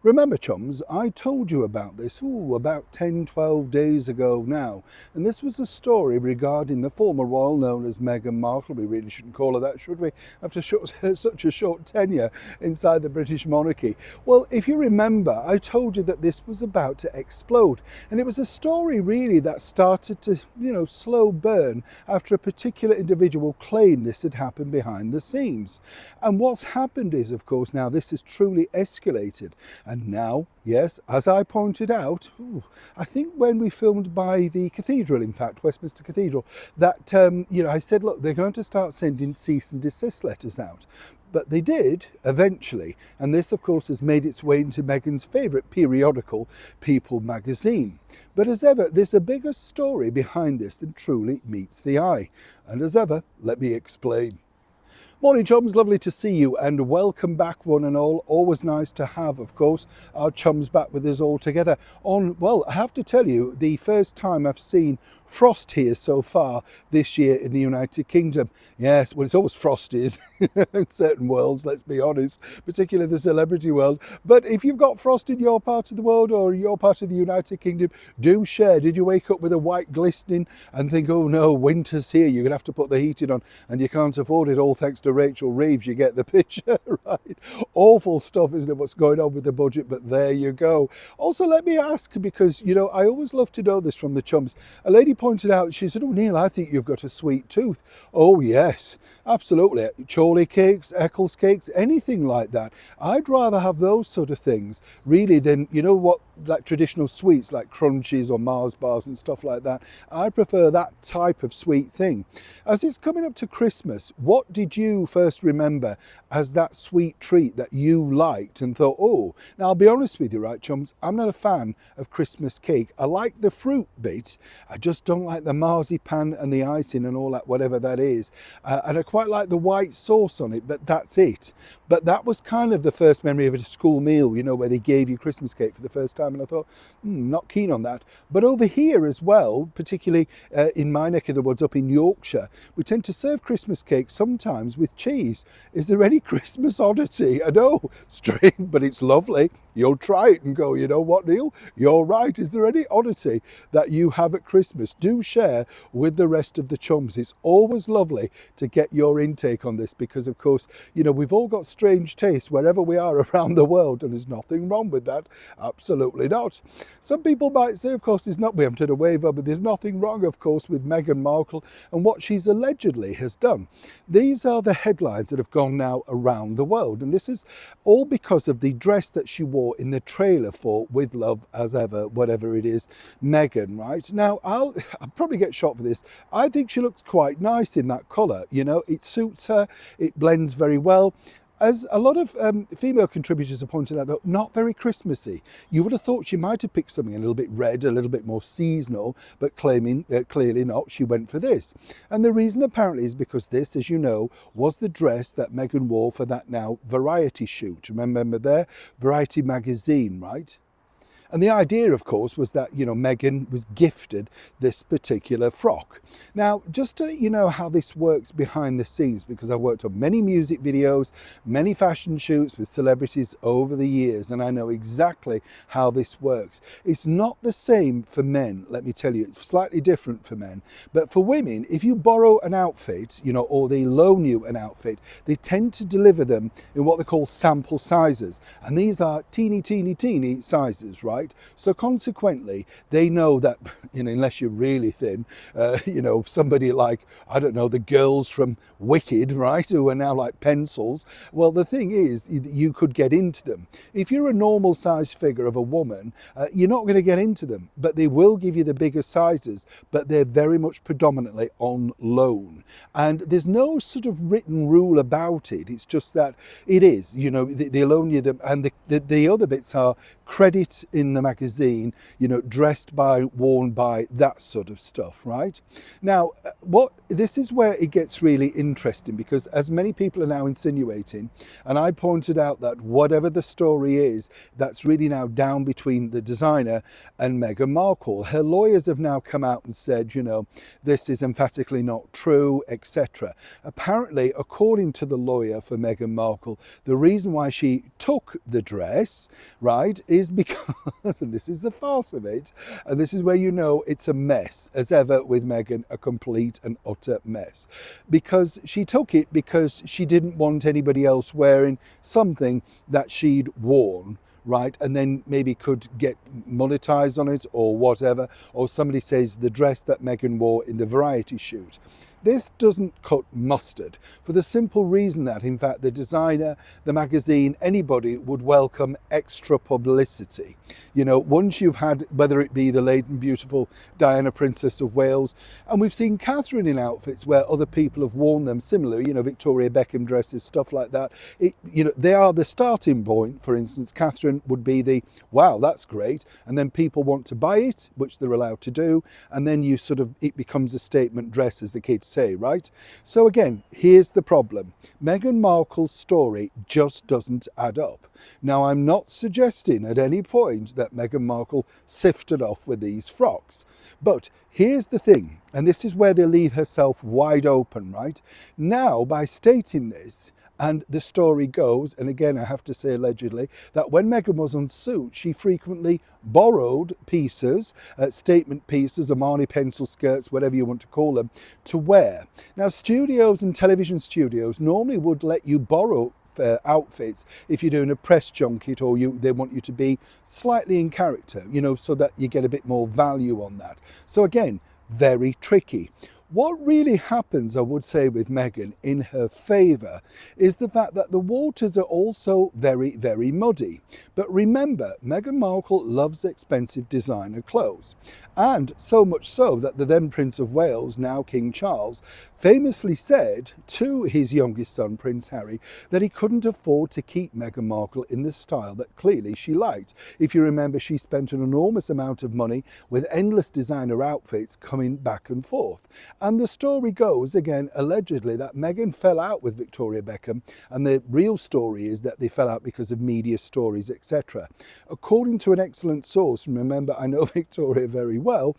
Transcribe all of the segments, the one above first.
Remember, chums, I told you about this about 10, 12 days ago now. And this was a story regarding the former royal known as Meghan Markle. We really shouldn't call her that, should we? After such a short tenure inside the British monarchy. Well, if you remember, I told you that this was about to explode. And it was a story really that started to, slow burn after a particular individual claimed this had happened behind the scenes. And what's happened is, of course, now this has truly escalated. And now, yes, as I pointed out, I think when we filmed by the cathedral, in fact, Westminster Cathedral, that, I said, look, they're going to start sending cease and desist letters out. But they did eventually, and this of course has made its way into Meghan's favourite periodical, People magazine. But as ever, there's a bigger story behind this than truly meets the eye. And as ever, let me explain. Morning chums, lovely to see you and welcome back one and all. Always nice to have, of course, our chums back with us all together on, well, I have to tell you, the first time I've seen frost here so far this year in the United Kingdom. Yes, well, it's always frosty in certain worlds, let's be honest, particularly the celebrity world. But if you've got frost in your part of the world or your part of the United Kingdom, do share. Did you wake up with a white glistening and think, oh no, winter's here, you're going to have to put the heating on and you can't afford it, all thanks to Rachel Reeves? You get the picture, right? Awful stuff, isn't it, what's going on with the budget? But there you go. Also, let me ask, because, I always love to know this from the chums. A lady pointed out, she said, oh, Neil, I think you've got a sweet tooth. Oh, yes, absolutely. Chorley cakes, Eccles cakes, anything like that. I'd rather have those sort of things, really, than, like traditional sweets, like crunchies or Mars bars and stuff like that. I prefer that type of sweet thing. As it's coming up to Christmas, what did you first remember as that sweet treat that you liked and thought, oh, now I'll be honest with you, right, chums, I'm not a fan of Christmas cake. I like the fruit bit. I just don't like the marzipan and the icing and all that, whatever that is. And I quite like the white sauce on it, but that's it. But that was kind of the first memory of a school meal, where they gave you Christmas cake for the first time. And I thought, not keen on that. But over here as well, particularly in my neck of the woods up in Yorkshire, we tend to serve Christmas cake sometimes with cheese. Is there any Christmas oddity? I know, strange, but it's lovely. You'll try it and go, you know what, Neil? You're right. Is there any oddity that you have at Christmas? Do share with the rest of the chums. It's always lovely to get your intake on this because, of course, we've all got strange tastes wherever we are around the world, and there's nothing wrong with that. Absolutely not. Some people might say, of course, we haven't had a wave up, but there's nothing wrong, of course, with Meghan Markle and what she's allegedly has done. These are the headlines that have gone now around the world, and this is all because of the dress that she wore in the trailer for With Love As Ever, whatever it is, Meghan, right? Now, I'll probably get shot for this. I think she looks quite nice in that colour, it suits her, it blends very well. As a lot of female contributors have pointed out, though, not very Christmassy. You would have thought she might have picked something a little bit red, a little bit more seasonal, but claiming clearly not, she went for this. And the reason apparently is because this, as you know, was the dress that Meghan wore for that now Variety shoot. Remember there? Variety magazine, right? And the idea, of course, was that, Meghan was gifted this particular frock. Now, just to let you know how this works behind the scenes, because I've worked on many music videos, many fashion shoots with celebrities over the years, and I know exactly how this works. It's not the same for men, let me tell you. It's slightly different for men. But for women, if you borrow an outfit, or they loan you an outfit, they tend to deliver them in what they call sample sizes. And these are teeny, teeny, teeny sizes, right? So consequently, they know that, unless you're really thin, somebody like, I don't know, the girls from Wicked, right, who are now like pencils. Well, the thing is, you could get into them. If you're a normal size figure of a woman, you're not going to get into them, but they will give you the bigger sizes, but they're very much predominantly on loan. And there's no sort of written rule about it. It's just that it is, they loan you them, and the other bits are credit in in the magazine, you know, dressed by, worn by, that sort of stuff, right? Now, this is where it gets really interesting, because as many people are now insinuating, and I pointed out that whatever the story is, that's really now down between the designer and Meghan Markle. Her lawyers have now come out and said, you know, this is emphatically not true, etc. Apparently, according to the lawyer for Meghan Markle, the reason why she took the dress, right, is because, and this is the farce of it, and this is where you know it's a mess, as ever with Meghan, a complete and utter mess. Because she took it because she didn't want anybody else wearing something that she'd worn, right, and then maybe could get monetized on it or whatever, or somebody says the dress that Meghan wore in the variety shoot. This doesn't cut mustard, for the simple reason that, in fact, the designer, the magazine, anybody would welcome extra publicity. You know, once you've had, whether it be the late and beautiful Diana, Princess of Wales, and we've seen Catherine in outfits where other people have worn them similarly, you know, Victoria Beckham dresses, stuff like that. You know, they are the starting point. For instance, Catherine would be the, wow, that's great. And then people want to buy it, which they're allowed to do. And then you sort of, it becomes a statement dress, as the kids say, right? So again, here's the problem. Meghan Markle's story just doesn't add up. Now, I'm not suggesting at any point that Meghan Markle sifted off with these frocks, but here's the thing, and this is where they leave herself wide open, right? Now, by stating this, and the story goes, and again, I have to say allegedly, that when Meghan was on Suit, she frequently borrowed pieces, statement pieces, Armani pencil skirts, whatever you want to call them, to wear. Now, studios and television studios normally would let you borrow outfits if you're doing a press junket, or they want you to be slightly in character, you know, so that you get a bit more value on that. So again, very tricky. What really happens, I would say, with Meghan in her favour is the fact that the waters are also very, very muddy. But remember, Meghan Markle loves expensive designer clothes. And so much so that the then Prince of Wales, now King Charles, famously said to his youngest son, Prince Harry, that he couldn't afford to keep Meghan Markle in the style that clearly she liked. If you remember, she spent an enormous amount of money with endless designer outfits coming back and forth. And the story goes, again, allegedly, that Meghan fell out with Victoria Beckham, and the real story is that they fell out because of media stories, etc. According to an excellent source, and remember, I know Victoria very well,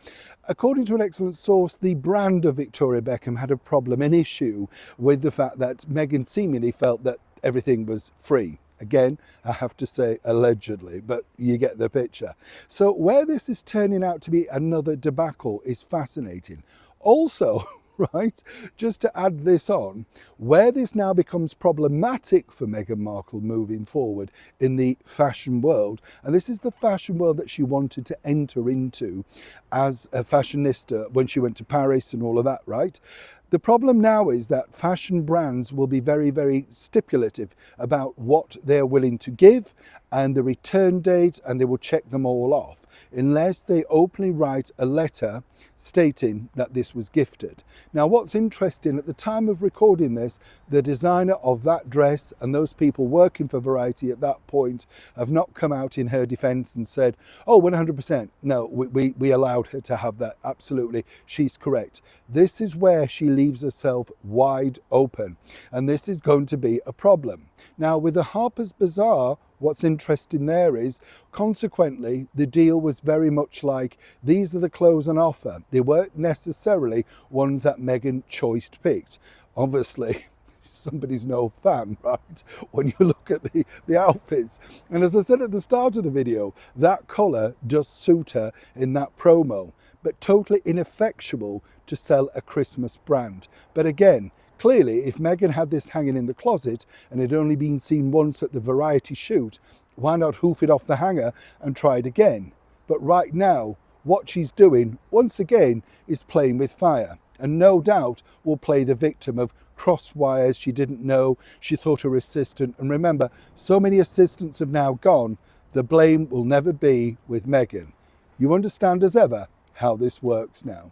according to an excellent source, the brand of Victoria Beckham had a problem, an issue with the fact that Meghan seemingly felt that everything was free. Again, I have to say allegedly, but you get the picture. So where this is turning out to be another debacle is fascinating. Also, right, just to add this on, where this now becomes problematic for Meghan Markle moving forward in the fashion world, and this is the fashion world that she wanted to enter into as a fashionista when she went to Paris and all of that, right? The problem now is that fashion brands will be very, very stipulative about what they're willing to give and the return date, and they will check them all off unless they openly write a letter stating that this was gifted. Now, what's interesting, at the time of recording this, the designer of that dress and those people working for Variety at that point have not come out in her defense and said, oh, 100%, no, we allowed her to have that, absolutely, she's correct. This is where she leaves herself wide open, and this is going to be a problem. Now, with the Harper's Bazaar, what's interesting there is, consequently, the deal was very much like, these are the clothes on offer. They weren't necessarily ones that Meghan choice-picked. Obviously, somebody's no fan, right, when you look at the outfits. And as I said at the start of the video, that colour does suit her in that promo, but totally ineffectual to sell a Christmas brand. But again, clearly, if Meghan had this hanging in the closet and had only been seen once at the Variety shoot, why not hoof it off the hanger and try it again? But right now, what she's doing, once again, is playing with fire, and no doubt will play the victim of cross wires she didn't know, she thought her assistant. And remember, so many assistants have now gone, the blame will never be with Meghan. You understand as ever how this works now.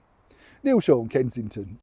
Neil Shaw, Kensington.